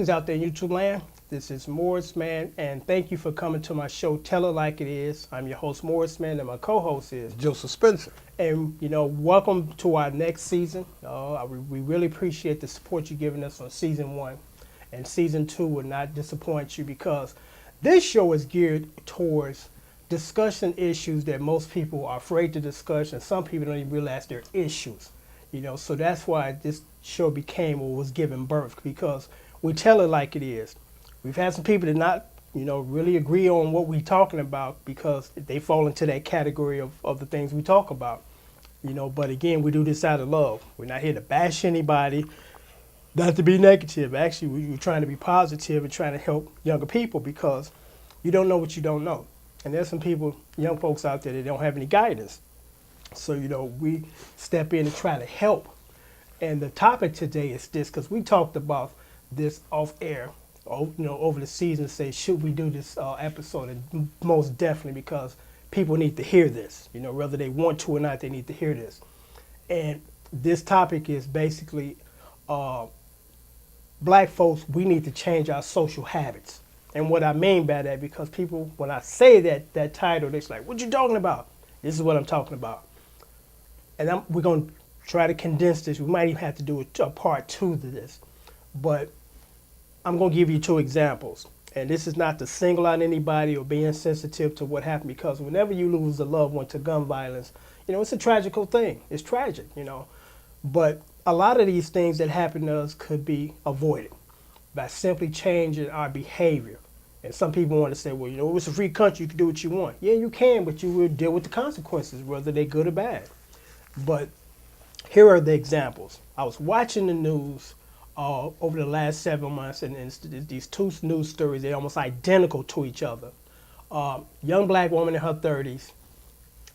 Greetings out there in YouTube land. This is Morris Man, and thank you for coming to my show, Tell It Like It Is. I'm your host, Morris Man, and my co-host is Joseph Spencer. And, welcome to our next season. We really appreciate the support you're giving us on season 1. And season 2 will not disappoint you because this show is geared towards discussing issues that most people are afraid to discuss, and some people don't even realize they're issues. So that's why this show became or was given birth, because we tell it like it is. We've had some people that not, really agree on what we're talking about because they fall into that category of the things we talk about. But again, we do this out of love. We're not here to bash anybody, not to be negative. Actually, we're trying to be positive and trying to help younger people because you don't know what you don't know. And there's some people, young folks out there that don't have any guidance. So, we step in and try to help. And the topic today is this, because we talked about this off air, over the season, say, should we do this episode? And most definitely, because people need to hear this, whether they want to or not, they need to hear this. And this topic is basically black folks, we need to change our social habits. And what I mean by that, because people, when I say that title, they're like, what you talking about? This is what I'm talking about. And we're going to try to condense this. We might even have to do a part 2 to this. But I'm going to give you 2 examples. And this is not to single out anybody or be insensitive to what happened, because whenever you lose a loved one to gun violence, it's a tragical thing. It's tragic, But a lot of these things that happen to us could be avoided by simply changing our behavior. And some people want to say, well, it's a free country, you can do what you want. Yeah, you can, but you will deal with the consequences, whether they're good or bad. But here are the examples. I was watching the news over the last 7 months, and these 2 news stories, they're almost identical to each other. Young black woman in her 30s,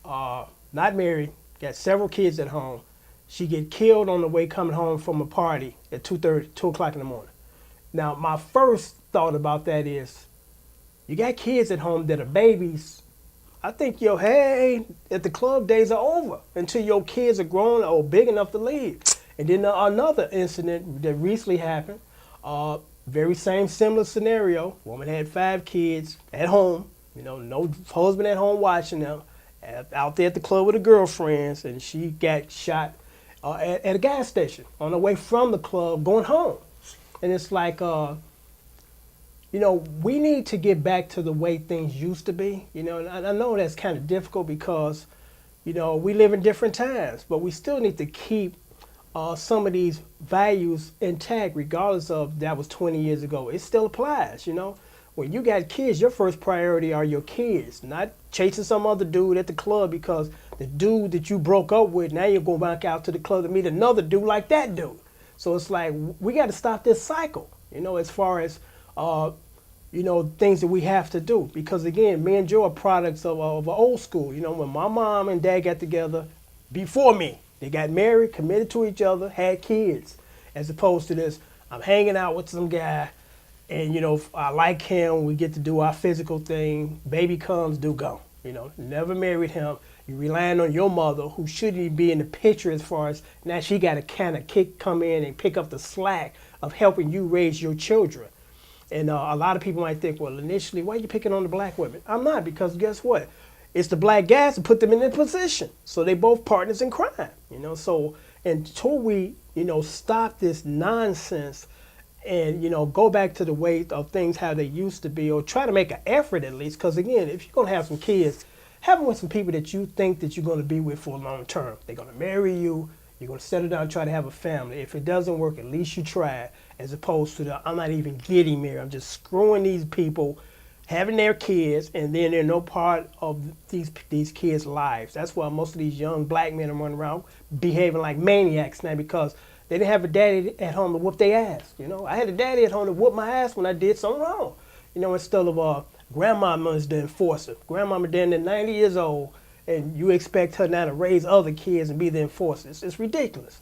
not married, got several kids at home. She get killed on the way coming home from a party at 2 o'clock in the morning. Now, my first thought about that is, you got kids at home that are babies. I think hey, at the club days are over until your kids are grown or big enough to leave. And then another incident that recently happened, very similar scenario. Woman had 5 kids at home, no husband at home watching them, out there at the club with her girlfriends, and she got shot at a gas station on the way from the club going home. And it's like, we need to get back to the way things used to be, and I know that's kind of difficult because, we live in different times, but we still need to keep some of these values intact, regardless of that was 20 years ago. It still applies, When you got kids, your first priority are your kids, not chasing some other dude at the club because the dude that you broke up with, now you're going back out to the club to meet another dude like that dude. So it's like, we got to stop this cycle, as far as things that we have to do. Because again, me and Joe are products of old school. When my mom and dad got together before me, they got married, committed to each other, had kids. As opposed to this, I'm hanging out with some guy and, I like him, we get to do our physical thing, baby comes, do go. Never married him. You're relying on your mother, who shouldn't even be in the picture as far as now she got to kind of come in and pick up the slack of helping you raise your children. And a lot of people might think, well, initially, why are you picking on the black women? I'm not, because guess what? It's the black guys that put them in that position. So they both partners in crime, So until we, stop this nonsense and, go back to the way of things how they used to be, or try to make an effort at least. Because again, if you're going to have some kids, have them with some people that you think that you're going to be with for a long term. They're going to marry you. You're going to settle down and try to have a family. If it doesn't work, at least you tried, as opposed to I'm not even getting married. I'm just screwing these people, having their kids, and then they're no part of these kids' lives. That's why most of these young black men are running around behaving like maniacs now, because they didn't have a daddy at home to whoop their ass. I had a daddy at home to whoop my ass when I did something wrong. Instead of grandmama's the enforcer. Grandmama then at 90 years old, and you expect her now to raise other kids and be the enforcer. It's ridiculous.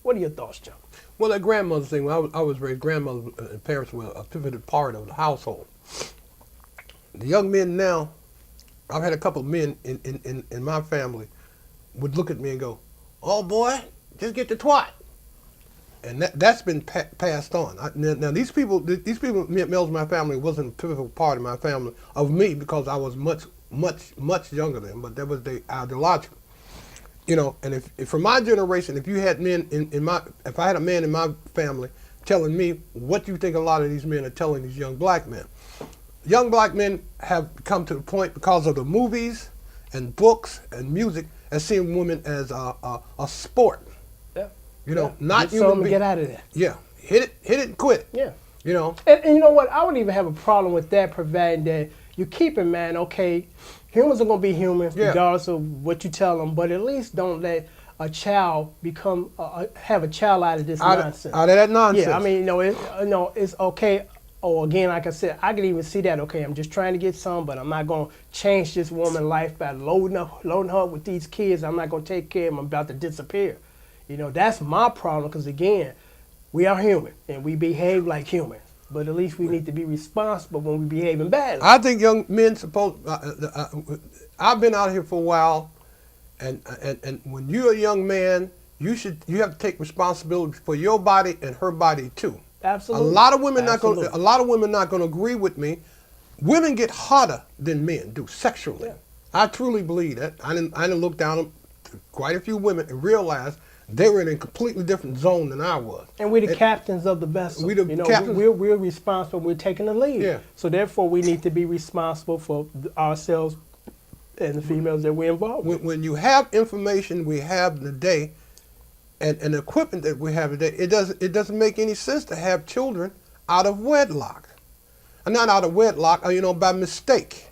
What are your thoughts, Joe? Well, that grandmother thing, when I was raised, grandmother and parents were a pivotal part of the household. The young men now, I've had a couple of men in my family would look at me and go, oh boy, just get the twat. and that's been passed on. Now these people, males in my family wasn't a pivotal part of my family, of me, because I was much younger than them, but that was the ideological. And if from my generation, if you had men if I had a man in my family telling me what you think a lot of these men are telling these young black men. Young black men have come to the point, because of the movies and books and music, as seeing women as a sport. Yeah. Not get human some, beings. get out of there. Yeah, hit it and quit it. Yeah. And you know what? I wouldn't even have a problem with that, providing that you keep in mind, okay, humans are going to be human, regardless of what you tell them, but at least don't let a child have a child out of this nonsense. Out of that nonsense. Yeah, I mean, it's okay. Or again, like I said, I can even see that, okay, I'm just trying to get some, but I'm not going to change this woman's life by loading her up with these kids. I'm not going to take care of them. I'm about to disappear. That's my problem, because again, we are human and we behave like humans. But at least we need to be responsible when we behaving badly. I think young men I've been out here for a while, and when you're a young man, you have to take responsibility for your body and her body too. Absolutely. A lot of women not going to agree with me. Women get hotter than men do sexually. Yeah. I truly believe that. I didn't look down on quite a few women and realize they were in a completely different zone than I was. And we're the captains of the vessel. We're responsible. We're taking the lead. Yeah. So therefore, we need to be responsible for ourselves and the females that we're involved with. When you have information we have today, and the equipment that we have today, it doesn't make any sense to have children out of wedlock, and not out of wedlock, by mistake.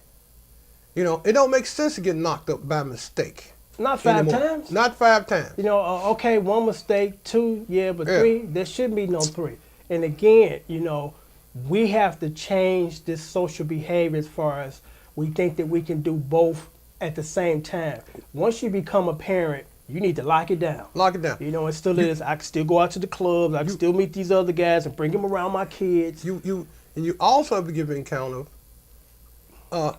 It don't make sense to get knocked up by mistake. Not five anymore. times. Not 5 times. Okay, one mistake, 2, but 3, there shouldn't be no 3. And again, we have to change this social behavior as far as we think that we can do both at the same time. Once you become a parent, you need to lock it down. Lock it down. It still is. I can still go out to the clubs. I can still meet these other guys and bring them around my kids. You also have to give an account of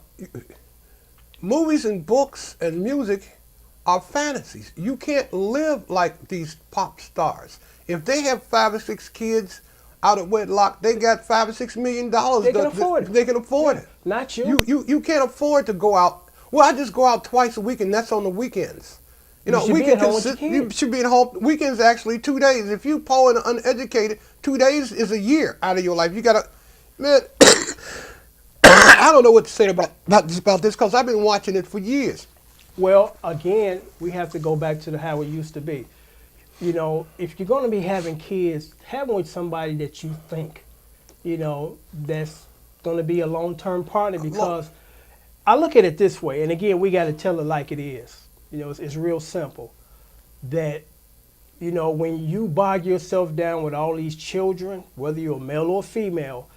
movies and books and music are fantasies. You can't live like these pop stars. If they have 5 or 6 kids out of wedlock, they got $5 or $6 million. They can afford it. They can afford it. Not you. You can't afford to go out. Well, I just go out twice a week, and that's on the weekends. You should be at home with your kids. You should be at home. Weekends are actually 2 days. If you poor and uneducated, 2 days is a year out of your life. You gotta, man. I don't know what to say about this because I've been watching it for years. Well, again, we have to go back to how it used to be. If you're going to be having kids, have them with somebody that you think, that's going to be a long-term partner, because I look at it this way, and again, we got to tell it like it is. It's real simple. That, when you bog yourself down with all these children, whether you're a male or female,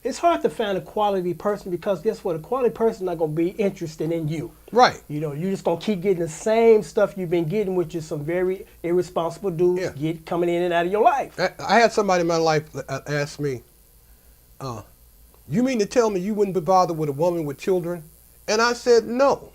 it's hard to find a quality person, because guess what? A quality person is not going to be interested in you. Right. You're just going to keep getting the same stuff you've been getting, which is some very irresponsible dudes coming in and out of your life. I had somebody in my life ask me, you mean to tell me you wouldn't be bothered with a woman with children? And I said, no.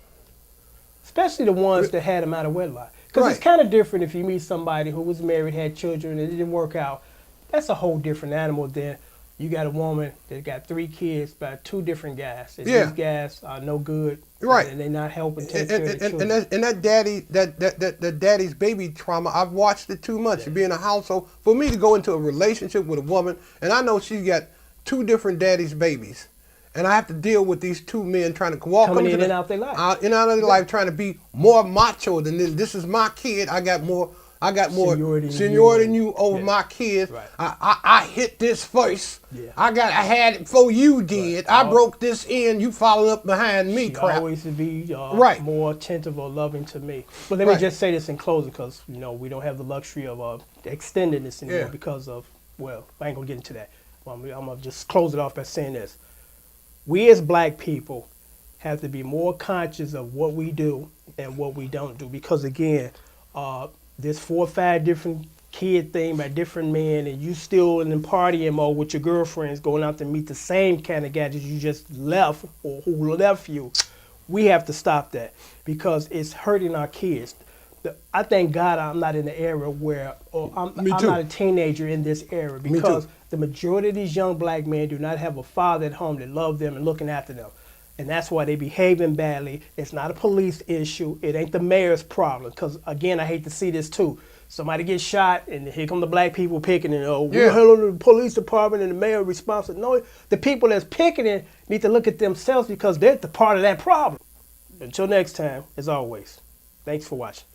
Especially the ones that had them out of wedlock. Because it's kind of different if you meet somebody who was married, had children, and it didn't work out. That's a whole different animal than you got a woman that got 3 kids by 2 different guys. And these guys are no good. Right. And they're not helping take care of the children. And that daddy's baby trauma, I've watched it too much. To be in a household, for me to go into a relationship with a woman, and I know she got 2 different daddy's babies, and I have to deal with these 2 men trying to coming in and out their life. In and out of their life, trying to be more macho than this is my kid. I got more seniority than you over my kids. Right. I hit this first. Yeah. I had it before you did. Right. I broke this in. You following up behind me. She crap. always to be more attentive or loving to me. But let me just say this in closing, because we don't have the luxury of extending this anymore because of, well, I ain't gonna get into that. I'm gonna just close it off by saying this: we as black people have to be more conscious of what we do and what we don't do, because again, there's 4 or 5 different kid thing by different men, and you still in partying mode with your girlfriends, going out to meet the same kind of guy that you just left or who left you. We have to stop that, because it's hurting our kids. I thank God I'm not in the era where, or Me I'm too. not a teenager in this era, Me because too. the majority of these young black men do not have a father at home that loves them and looking after them. And that's why they behaving badly. It's not a police issue. It ain't the mayor's problem. Because, again, I hate to see this too. Somebody gets shot, and here come the black people picking it. Oh, we're Yeah. handling the police department and the mayor responsible. No, the people that's picking it need to look at themselves, because they're the part of that problem. Until next time, as always, thanks for watching.